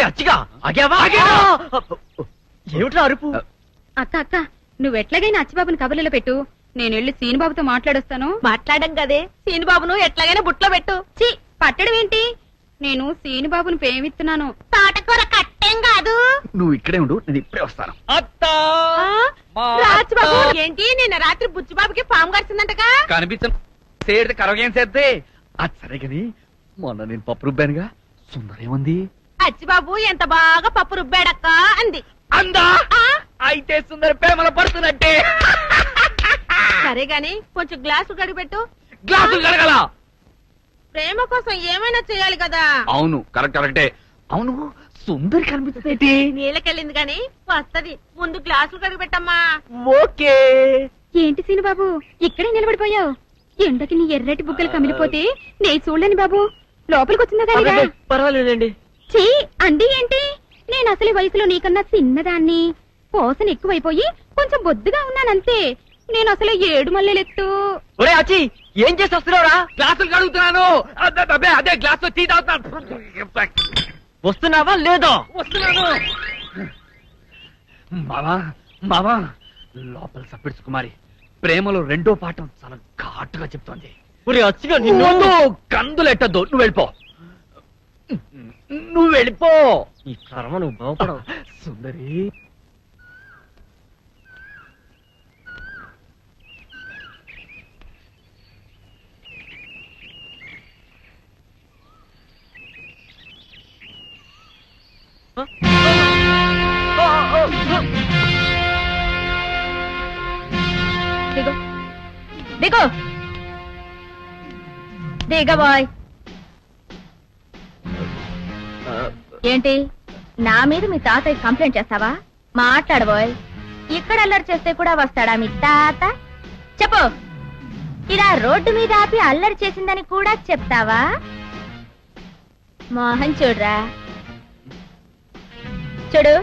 అచ్చిగా ఏమిట్రా అరుపు? అక్క అక్క నువ్వెట్లాగైనా అచ్చిబాబుని కబుర్లలో పెట్టు, నేను వెళ్ళి సీనుబాబుతో మాట్లాడొస్తాను. మాట్లాడడం కదే, సీనుబాబును ఎట్లాగైనా బుట్లో పెట్టు. చి పట్టడం ఏంటి, నేను సీనుబాబుని ప్రేమిస్తున్నాను. తోటకూర కట్టేం కాదు. నువ్వు ఇక్కడే ఉండు, నేను ఇప్పుడే వస్తాను. రాజుబాబు ఏంటి నిన్న రాత్రి బుచ్చిబాబుకి పాము కరిచిందంటగా? కనిపించే కరగేం చేస్తే అది సరే గాని మొన్న నేను పప్పు రుబ్బానుగా, సుందరేముంది? అచ్చిబాబు ఎంత బాగా పప్పు రుబ్బాడక్క అంది. అందా? అయితే సుందర ప్రేమల పడుతున్నట్టే. సరే గాని కొంచెం గ్లాసు గడిపెట్టు. గ్లాసులు కడగల. ప్రేమ కోసం ఏమైనా చేయాలి కదా. అవును కరెక్టే. అవును సుందరి కనిపిస్తుంది. నీళ్ళకెళ్ళింది గాని వస్తది, ముందు గ్లాసులు కడిగిపెట్టమ్మా. ఓకే. ఏంటి సీనుబాబు ఇక్కడే నిలబడిపోయావు? ఎండకి నీ ఎర్రటి బుగ్గలు కమిలిపోతే నే చూడలేని బాబు, లోపలికి వచ్చిందా? పర్వాలేదండి. చీ అండి ఏంటి, నేను అసలు వయసులో నీకన్నా చిన్నదాన్ని, పోసన ఎక్కువైపోయి కొంచెం బొద్దుగా ఉన్నానంతే. నేను అసలు 7 మల్లెలెత్తు. ఒరే అచ్చి ఏం చేసి వస్తున్నావురా? గ్లాసులు కడుగుతున్నాను. అదే గ్లాస్ టీ తాగుతాను. వస్తున్నావా లేదా? వస్తున్నాను. మావా లోపల సప్పిడ్స్ కుమారి ప్రేమలో 2వ పాఠం చాలా ఘాటుగా చెప్తోంది. అచ్చిగా నిన్ను కందులెట్టద్దు, నువ్వు వెళ్ళిపో. ఈ కర్మ నువ్వు బాగుపడవు సుందరి. దిగో బాయ్. ఏంటి నా మీద మీ తాతయ్య కంప్లైంట్ చేస్తావా? మాట్లాడబోయ్. ఇక్కడ అల్లరి చేస్తే కూడా వస్తాడా మీ తాత? చెప్పు. ఇలా రోడ్డు మీద ఆపి అల్లరి చేసిందని కూడా చెప్తావా? మోహన్ చూడరా, చూడు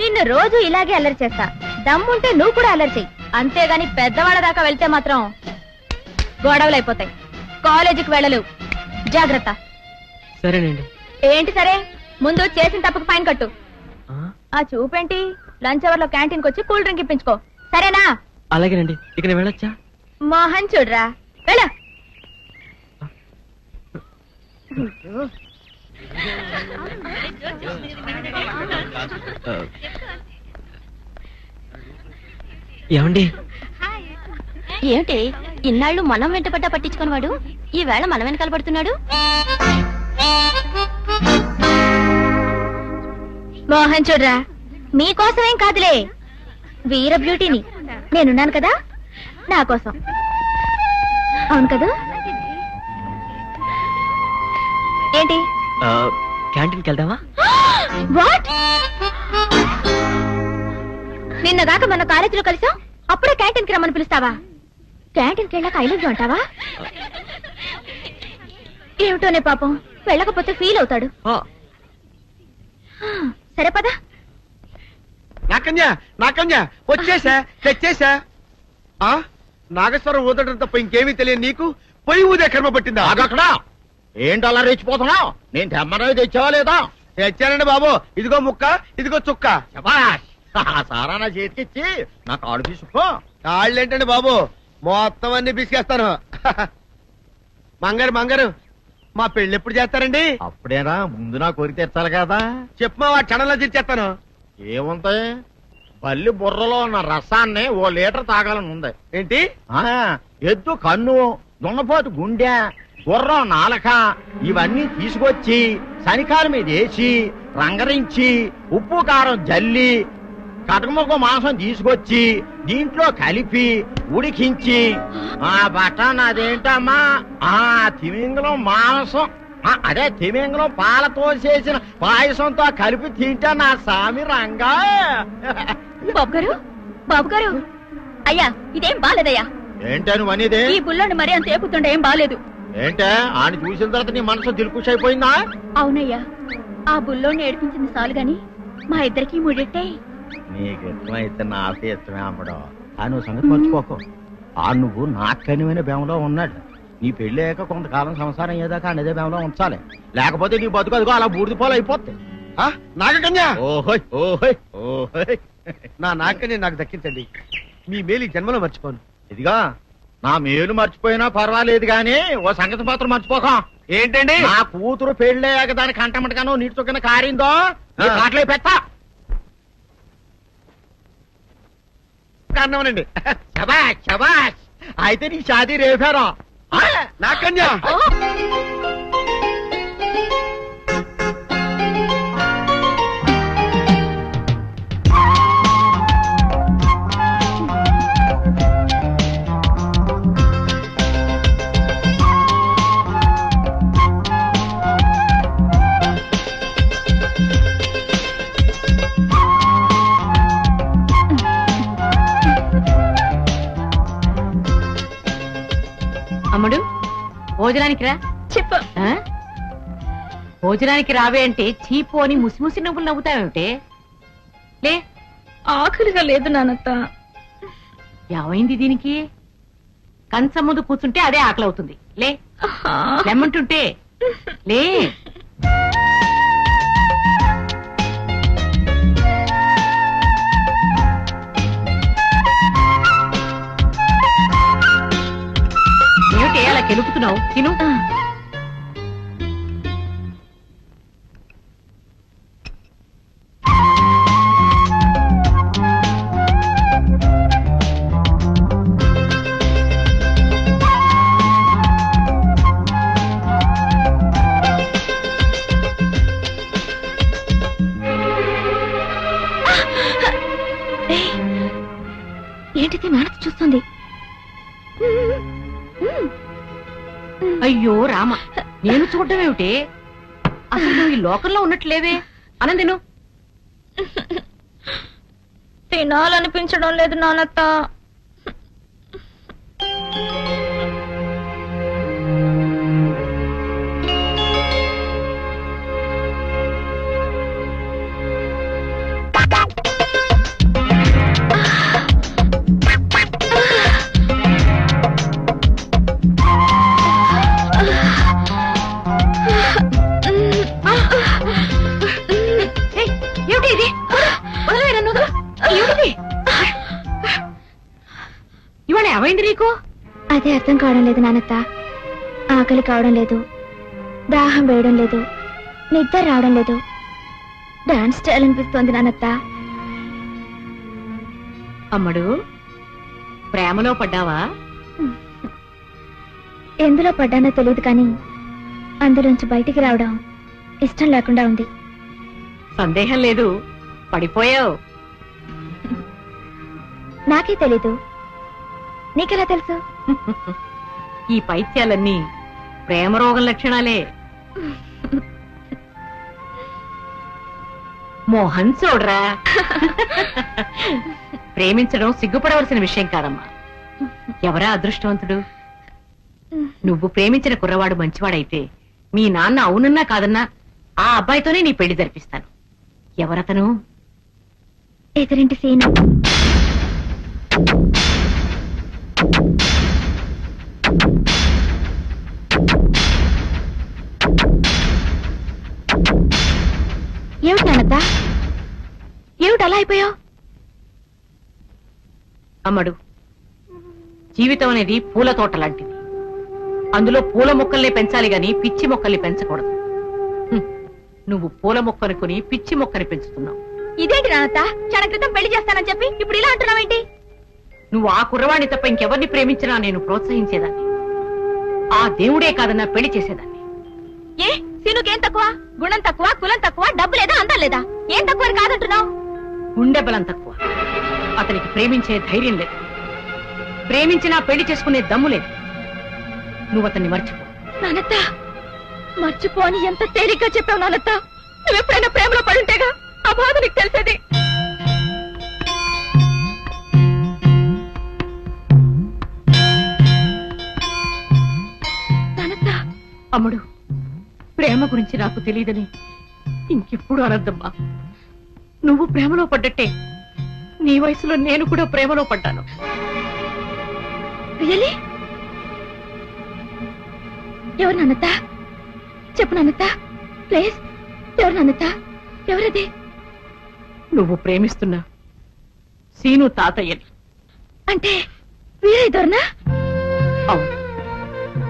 నిన్ను రోజు ఇలాగే అల్లరి చేస్తా. దమ్ముంటే నువ్వు కూడా అల్లరి చెయ్యి, అంతేగాని పెద్దవాళ్ళ దాకా వెళ్తే మాత్రం గొడవలైపోతాయి. కాలేజీకి వెళ్ళలేవు, జాగ్రత్త. సరేనండి. ఏంటి సరే, ముందు చేసిన తప్పుకు ఫైన్ కట్టు. ఆ చూపేంటి, లంచ్ అవర్ లో క్యాంటీన్ వచ్చి కూల్ డ్రింక్ ఇప్పించుకో, సరేనా? అలాగేనండి. ఇక నేను వెళ్ళొచ్చా? మోహన్ చూడరా, వెళ్ళ. ఏమండి? ఏమిటి ఇన్నాళ్ళు మనం వెంటపడ్డా పట్టించుకుని వాడు ఈ వేళ మనం వెనకాల పడుతున్నాడు? మోహన్ చూడరా, మీకోసమేం కాదులే, వీర బ్యూటీని నేనున్నాను కదా, నా కోసం. అవును కదా? ఏంటి క్యాంటీన్కి వెళ్దామా? వాట్? నిన్న దాకా మన కాలేజీలో కలిసాం, అప్పుడే క్యాంటీన్కి రమ్మని పిలుస్తావా? క్యాంటీన్కి వెళ్ళాక ఐ లవ్ యు అంటావా? ఏమిటోనే పాపం, వెళ్ళకపోతే ఫీల్ అవుతాడు. సరే పద. నాకన్యా వచ్చేసా, తెచ్చేసా. నాగేశ్వరం ఊదటం తప్ప ఇంకేమీ తెలియదు నీకు? పొయ్యి ఊదే కర్మ పట్టిందా? అక్కడ ఏంటి అలా రెచ్చిపోతున్నావు? నేను తెమ్మనవి తెచ్చావా లేదా? తెచ్చానండి బాబు, ఇదిగో ముక్క, ఇదిగో చుక్క. సారా నా చేతికిచ్చి నా కాడు తీసుకో. కాళ్ళేంటండి బాబు, మొత్తం అన్ని బిసికేస్తాను. మంగారు మా పెళ్లి ఎప్పుడు చేస్తారండి? అప్పుడేనా, ముందు నా కోరిక తెచ్చాలి కదా. చెప్పు మా క్షణంలో తీర్చేస్తాను. ఏముంటాయి, బల్లి బుర్రలో ఉన్న రసాన్ని 1 లీటర్ తాగాలని ఉంది. ఏంటి? ఎద్దు కన్ను, దున్నపోతు గుండె, గుర్రం నాలక ఇవన్నీ తీసుకొచ్చి శనికాల మీద వేసి రంగరించి ఉప్పు కారం జల్లి కటకముఖ మాంసం తీసుకొచ్చి దీంట్లో కలిపి ఉడికించి బటన్ అదేంటమ్మా తిమింగలం మాంసం, అదే తిమింగలం పాలతో చేసిన పాయసంతో కలిపి తింటా నా సామి రంగా. బాబు గారు అయ్యా, ఇదేం బాలేదయ్యా. ఏంటే నువ్వు అనేది? ఈ బుల్లోని మరీ అంత ఏపుతుండే ఏం బాలేదు. ఏంటే ఆయన చూసిన తర్వాత నీ మనసు దిల్కుష్ అయిపోయిందా? అవునయ్యా, ఆ బుల్లోని ఏడిపించింది చాలు గాని మా ఇద్దరికి ముడిట్టే. నీకు ఇష్టమైతే నాకే ఇష్టమే అమ్మడం. ఆ నువ్వు సంగతి మర్చిపోకు. ఆ నువ్వు నాకు కనివైన బేమలో ఉన్నాడు. నీ పెళ్లి అయ్యాక కొంతకాలం సంసారం ఏదాకా అనేదే బేమలో ఉంచాలి, లేకపోతే నీ బతుకు అదిగో అలా బూడిదిపోలు అయిపోతుంది. నాగకన్య ఓహోయ్ ఓహోయ్ ఓహోయ్. నా నాగకన్య నాకు దక్కించండి. మీ మేలు ఈ జన్మలో మర్చిపోను. ఇదిగా నా మేలు మర్చిపోయినా పర్వాలేదు గాని ఓ సంగతి మాత్రం మర్చిపోకం. ఏంటండి? నా కూతురు పెళ్ళయ్యాక దాని కంటమటగానో నీటి చొక్కన కారిందో కాట్లే పెట్ట. కారణమనండి. శబాష్ శబాష్. అయితే నీ షాదీ రేపారా? నాగకన్య అమ్ముడు భోజనానికి రా. చెప్పు. ఆ? భోజనానికి రావే అంటే చీపు అని ముసిముసి నవ్వులు నవ్వుతావేమిటే? లే, ఆకలిగా లేదు నానత్త. ఏమైంది దీనికి? కంచం ముందు కూర్చుంటే అదే ఆకలి అవుతుంది. లే, లెమ్మంటుంటే లే. ఏమిటి అలా కెలుపుతున్నావు? తిను. ఏంటిది? నానత్త చూస్తుంది. అయ్యో రామ, నేను చూడటం ఏమిటి? అసలు నువ్వు ఈ లోకంలో ఉన్నట్లేవే. అన్నం తిను. తినాలనిపించడం లేదు నానత్త. ఏమిటి ఇది? వదలవే నన్ను. ఏమిటిది? ఇవాళ ఏమైంది నీకు? అదే అర్థం కావడం లేదు నానత్త. ఆకలి కావడం లేదు, దాహం వేయడం లేదు, నిద్ర రావడం లేదు. డాన్స్ చేయాలనిపిస్తోంది నానత్త. అమ్మడు, ప్రేమలో పడ్డావా? ఎందులో పడ్డానో తెలియదు కానీ అందులోంచి బయటికి రావడం ఇష్టం లేకుండా ఉంది. సందేహం లేదు, పడిపోయావు. నాకే తెలీదు, నీకెలా తెలుసు? ఈ పైత్యాలన్నీ ప్రేమ రోగం లక్షణాలే. మోహన్ చూడరా, ప్రేమించడం సిగ్గుపడవలసిన విషయం కాదమ్మా. ఎవరా అదృష్టవంతుడు? నువ్వు ప్రేమించిన కుర్రవాడు మంచివాడైతే మీ నాన్న అవునన్నా కాదన్నా ఆ అబ్బాయితోనే నీ పెళ్లి జరిపిస్తాను. ఎవరతను? ఎదురింటి సీను. ఏమిటి నానత్త? ఏమిటి అలా అయిపోయావు? అమ్మడు, జీవితం అనేది పూల తోట లాంటిది. అందులో పూల మొక్కల్ని పెంచాలి గాని పిచ్చి మొక్కల్ని పెంచకూడదు. నువ్వు పూల మొక్కను కొని పిచ్చి మొక్కని పెంచుతున్నావు. ఇదేంటి నానత్త? క్షణ క్రితం పెళ్లి చేస్తానని చెప్పి ఇప్పుడు ఇలా అంటున్నావేంటి? నువ్వు ఆ కుర్రవాణ్ణి తప్ప ఇంకెవరిని ప్రేమించినా నేను ప్రోత్సహించేదాన్ని. ఆ దేవుడే కాదన్నా పెళ్లి చేసేదాన్ని. ఏ సీనుకేం తక్కువ? గుణం తక్కువ, కులం తక్కువ, డబ్బు లేదా, అందం లేదా? ఏం తక్కువ అని కాదంటున్నావు? గుండె బలం తక్కువ. అతనికి ప్రేమించే ధైర్యం లేదు, ప్రేమించినా పెళ్లి చేసుకునే దమ్ము లేదు. నువ్వు అతన్ని మర్చిపో. నానత్త, మర్చిపో అని ఎంత తేలిగ్గా చెప్పావు నానత్త. నువ్వెప్పుడైనా ప్రేమలో పడుంటేగా ఆ బాధ నీకు తెలిసేది. నానత్త. అమ్ముడు, ప్రేమ గురించి నాకు తెలియదని ఇంకెప్పుడు అనద్దమ్మా. నువ్వు ప్రేమలో పడ్డట్టే నీ వయసులో నేను కూడా ప్రేమలో పడ్డాను. రియలీ? ఎవరు నానత్త? చెప్పు నానత్త, ప్లీజ్. ఎవరు నానత్త? ఎవరది? నువ్వు ప్రేమిస్తున్నా సీను తాతయ్యని. అంటే వీరే దొరనా? అవును,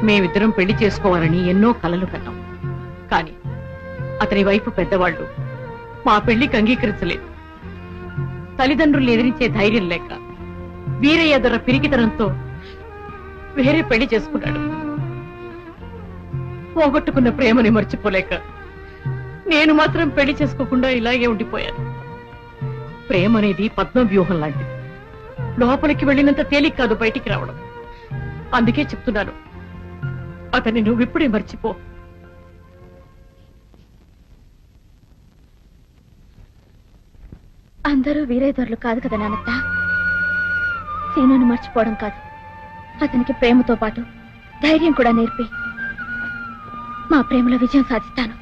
మేమిద్దరం పెళ్లి చేసుకోవాలని ఎన్నో కలలు కన్నాం. కాని అతని వైపు పెద్దవాళ్ళు మా పెళ్లికి అంగీకరించలేదు. తల్లిదండ్రులు ఎదిరించే ధైర్యం లేక వీరయ్య దొర పిరికితనంతో వేరే పెళ్లి చేసుకున్నాడు. పోగొట్టుకున్న ప్రేమని మర్చిపోలేక నేను మాత్రం పెళ్లి చేసుకోకుండా ఇలాగే ఉండిపోయాను. ప్రేమ అనేది పద్మవ్యూహం లాంటిది. లోపలికి వెళ్ళినంత తేలిక కాదు బయటికి రావడం. అందుకే చెప్తున్నాను, అతన్ని నువ్విప్పుడే మర్చిపో. అందరూ వీరయ్య దొరలు కాదు కదా నానత్త. సీనుని మర్చిపోవడం కాదు, అతనికి ప్రేమతో పాటు ధైర్యం కూడా నేర్పి మా ప్రేమలో విజయం సాధిస్తాను.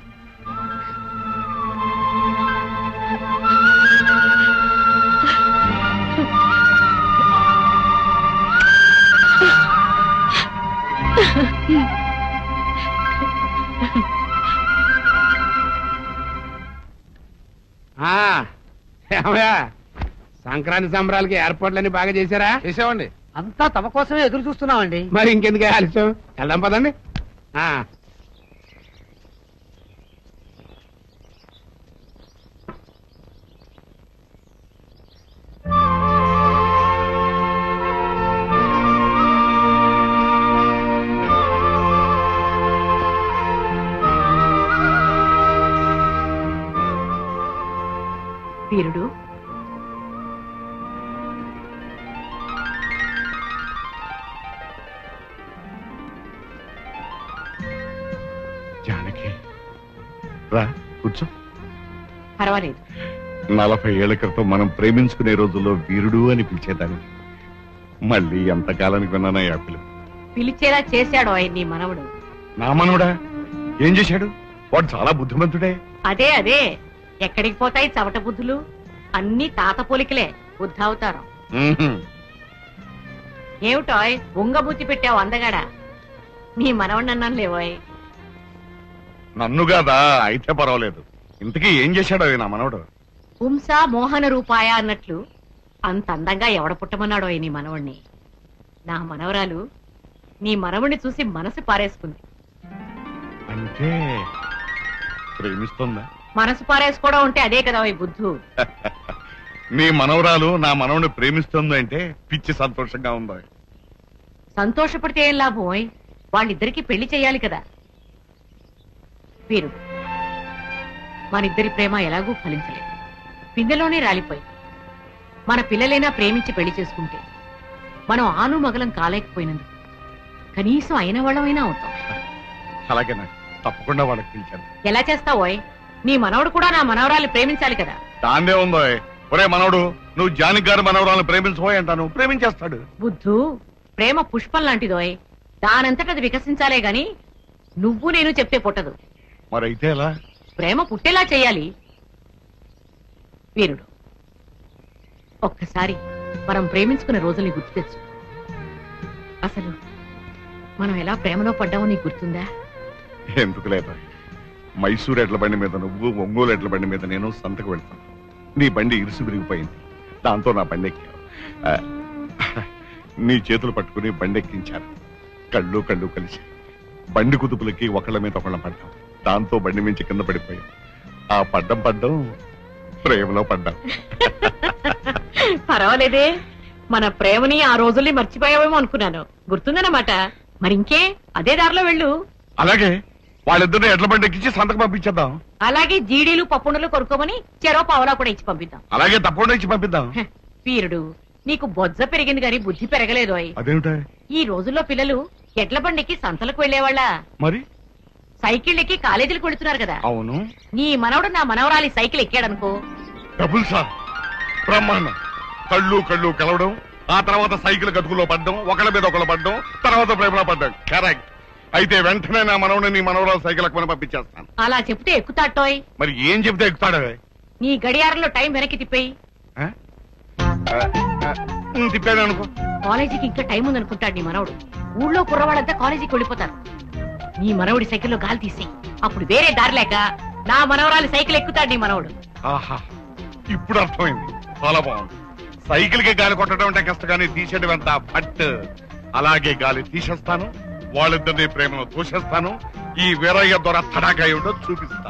సంక్రాంతి సంబరాలకి ఏర్పాట్లన్నీ బాగా చేశారా? చేసామండి. అంతా తమ కోసమే ఎదురు చూస్తున్నామండి. మరి ఇంకెందుకు ఆలస్యం, వెళ్దాం పదండి. వీరుడు, జానకి రా కూర్చో. పర్వాలేదు. 40 ఏళ్ల క్రితం మనం ప్రేమించుకునే రోజుల్లో వీరుడు అని పిలిచేదాన్ని. మళ్ళీ ఎంతకాలానికి విన్నానా ఆ పిలుపు. పిలిచేలా చేశాడు ఆయన నీ మనవడు. నా మనవడా? ఏం చేశాడు? వాడు చాలా బుద్ధిమంతుడే. అదే అదే, ఎక్కడికి పోతాయి చవట బుద్ధులు? అన్ని తాత పోలికలే, బుద్ధావతారం. ఏమిటోయ్ ఉంగబుద్ధి పెట్టావు అందగాడా? నీ మనవడినన్నాను లేవోయ్. నన్ను కాదా? అయితే పర్వాలేదు. ఇంతకీ ఏం చేశాడు నా మనవడు? పుంస మోహన రూపాయ అన్నట్లు అంత అందంగా ఎవడ పుట్టమన్నాడో నీ మనవణ్ణి. నా మనవరాలు నీ మనవణ్ణి చూసి మనసు పారేసుకుంది. అంటే ప్రేమిస్తుందా? మనసు పారేసుకోవడం అంటే అదే కదా ఈ బుద్ధు. నీ మనవరాలు నా మనవని ప్రేమిస్తుంది అంటే పిచ్చి సంతోషంగా ఉందా? సంతోషపడితే ఏం లాభం? వాళ్ళిద్దరికీ పెళ్లి చెయ్యాలి కదా. వీరుడు, మనిద్దరి ప్రేమ ఎలాగూ ఫలించలేదు, పిందెలోనే రాలిపోయి. మన పిల్లలైనా ప్రేమించి పెళ్లి చేసుకుంటే మనం ఆను మగలం కాలేకపోయినందుకు కనీసం అయిన వాళ్ళమైనా అవుతాం. అలాగేనా? తప్పకుండా వాళ్ళకి పిలిచాను. ఎలా చేస్తావోయ్? నీ మనవడు కూడా నా మనవరాలు ప్రేమించాలి కదా. దాందే ఉందో. ఒరే మనవడు, నువ్వు జానకి గారి మనవరాలను ప్రేమించబోయి అంటాను, ప్రేమించేస్తాడు. బుద్ధు, ప్రేమ పుష్పం లాంటిదోయ్, దానంతట అది వికసించాలే గాని నువ్వు నేను చెప్తే పుట్టదు. మరైతే ఎలా? ప్రేమ పుట్టేలా చెయ్యాలి. వీరుడు, ఒక్కసారి మనం ప్రేమించుకున్న రోజుల్ని గుర్తు తెచ్చు. అసలు మనం ఎలా ప్రేమలో పడ్డామో నీకు గుర్తుందా? ఎందుకు లేదా? మైసూరు ఎడ్ల బండి మీద నువ్వు, ఒంగోలు ఎడ్ల బండి మీద నేను సంతకు వెళ్తాను. నీ బండి ఇరుసు విరిగిపోయింది, దాంతో నా బండి ఎక్కావు. నీ చేతులు పట్టుకుని బండి ఎక్కించాను. కళ్ళు కళ్ళు కలిసి బండి కుదుపులకి ఒకళ్ళ మీద ఒకళ్ళ పడ్డాం. దాంతో బండి మించి కింద పడిపోయాం. ఆ పడ్డం ప్రేమలో పడ్డాం. పర్వాలేదే, మన ప్రేమని ఆ రోజుల్ని మర్చిపోయావేమో అనుకున్నాను. గుర్తుందన్నమాట. మరింకే అదే దారిలో వెళ్ళు. అలాగే, వాళ్ళిద్దరిని ఎడ్ల బండి ఎక్కించి సంతకు పంపించేద్దాం. అలాగే జీడీలు పప్పుండలు కొనుక్కోమని చెరో పావలా కూడా ఇచ్చి పంపిద్దాం. అలాగే తప్పకుండా ఇచ్చి పంపిద్దాం. వీరుడు, నీకు బొజ్జ పెరిగింది గాని బుద్ధి పెరగలేదు. అదేమిటా? ఈ రోజుల్లో పిల్లలు ఎడ్ల బండికి సంతలకు వెళ్లేవాళ్ళ, మరి సైకిల్ ఎక్కి కాలేజీలకు వెళుతున్నారు కదా. అవును. నీ మనవడు నా మనవరాలి సైకిల్ ఎక్కాడనుకో, డబుల్ సార్, బ్రహ్మాండం. కళ్ళు కళ్ళు కలవడం, ఆ తర్వాత సైకిల్ గతుకులో పడ్డం, ఒకళ్ళ మీద ఒకళ్ళు పడ్డం, తర్వాత ప్రేమలో పడ్డం. కరెక్ట్. అయితే వెంటనే నా మనవని నీ మనవరాలు సైకిల్ ఎక్కువని పంపించేస్తాను. అలా చెప్తే ఎక్కుతాటోయ్. మరి ఏం చెప్తే ఎక్కుతాడు? నీ గడియారంలో టైం వెనక్కి తిప్పేయి. తిప్పాను అనుకో. కాలేజీకి ఇంకా టైం ఉందనుకుంటాడు నీ మనవడు. ఊళ్ళో కుర్రవాళ్ళంతా కాలేజీకి వెళ్ళిపోతారు. నీ మనవడి సైకిల్లో గాలి తీసేయి. అప్పుడు వేరే దారి లేక నా మనవరాలి సైకిల్ ఎక్కుతాడు నీ మనవడు. ఆహా ఇప్పుడు అర్థమైంది. చాలా బాగుంది. సైకిల్ కి గాలి కొట్టడం అంటే కష్టం, కానీ తీసేయడం ఎంత ఫట్. అలాగే గాలి తీసేస్తాను, వాళ్ళిద్దరిని ప్రేమలో తోసేస్తాను. ఈ వీరయ్య దొర తడాకాయ ఉండో చూపిస్తా.